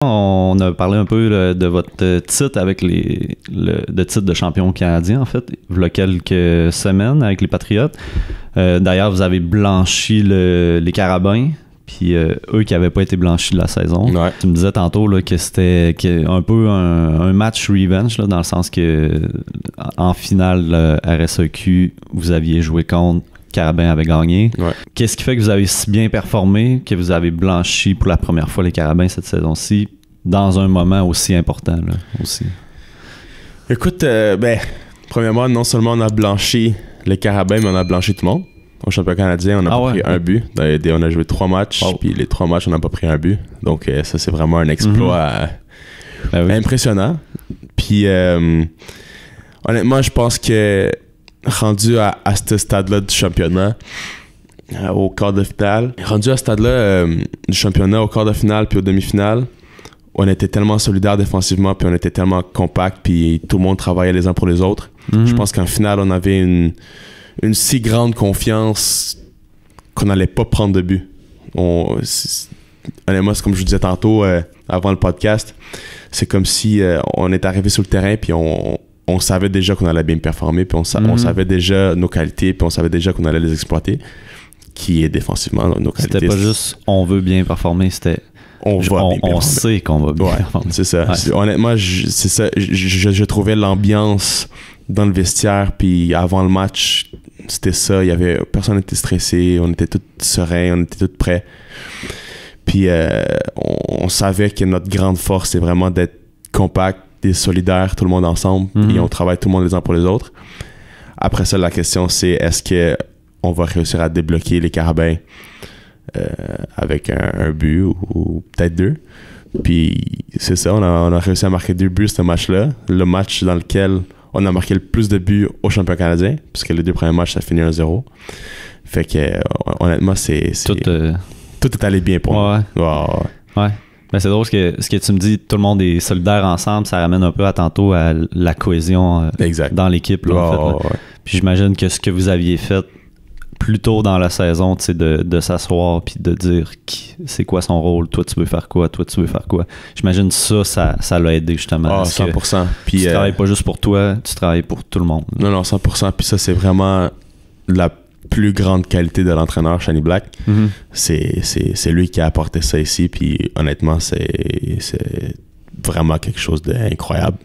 On a parlé un peu de votre titre avec le titre de champion canadien, en fait, il y a quelques semaines avec les Patriotes. D'ailleurs, vous avez blanchi les Carabins, puis eux qui n'avaient pas été blanchis de la saison. Ouais. Tu me disais tantôt là, que c'était un peu un match revenge, là, dans le sens que en finale RSEQ, vous aviez joué contre, Carabins avait gagné. Ouais. Qu'est-ce qui fait que vous avez si bien performé que vous avez blanchi pour la première fois les Carabins cette saison-ci dans un moment aussi important là, aussi? Écoute, premièrement, non seulement on a blanchi les Carabins, mais on a blanchi tout le monde. Au championnat canadien, on a pris un but. On a joué 3 matchs, puis les 3 matchs, on n'a pas pris un but. Donc ça, c'est vraiment un exploit impressionnant. Puis honnêtement, je pense que rendu à ce stade-là du championnat, au quart de finale, rendu à ce stade-là du championnat, au quart de finale puis aux demi-finales, on était tellement solidaires défensivement, puis on était tellement compacts, puis tout le monde travaillait les uns pour les autres. Je pense qu'en finale, on avait une si grande confiance qu'on n'allait pas prendre de but. Honnêtement, c'est comme je vous disais tantôt avant le podcast, c'est comme si on est arrivé sur le terrain, puis on savait déjà qu'on allait bien performer, puis on savait déjà nos qualités, puis on savait déjà qu'on allait les exploiter, qui est défensivement nos qualités. C'était pas juste on veut bien performer, c'était on sait qu'on va bien performer. C'est ça. Ouais. Honnêtement, c'est ça. Je trouvais l'ambiance dans le vestiaire, puis avant le match, c'était ça. Personne n'était stressé, on était tous sereins, on était tous prêts. Puis on savait que notre grande force, c'est vraiment d'être compact, d'être solidaire, tout le monde ensemble, et on travaille tout le monde les uns pour les autres. Après ça, la question, c'est est-ce qu'on va réussir à débloquer les Carabins avec un but ou peut-être 2. Puis c'est ça, on a réussi à marquer 2 buts ce match-là. Le match dans lequel on a marqué le plus de buts au championnat canadien, puisque les 2 premiers matchs, ça finit 1-0. Fait que honnêtement, tout est allé bien pour nous. Ouais. Ben, c'est drôle ce que tu me dis, tout le monde est solidaire ensemble, ça ramène un peu à tantôt à la cohésion dans l'équipe. Là, en fait, là. Puis j'imagine que ce que vous aviez fait plus tôt dans la saison, tu sais, de s'asseoir puis de dire c'est quoi son rôle, toi tu veux faire quoi, toi tu veux faire quoi. J'imagine ça l'a aidé justement. 100%. Puis tu travailles pas juste pour toi, tu travailles pour tout le monde. Non, 100%. Puis ça, c'est vraiment la plus grande qualité de l'entraîneur, Shani Black. C'est lui qui a apporté ça ici, puis honnêtement, c'est vraiment quelque chose d'incroyable.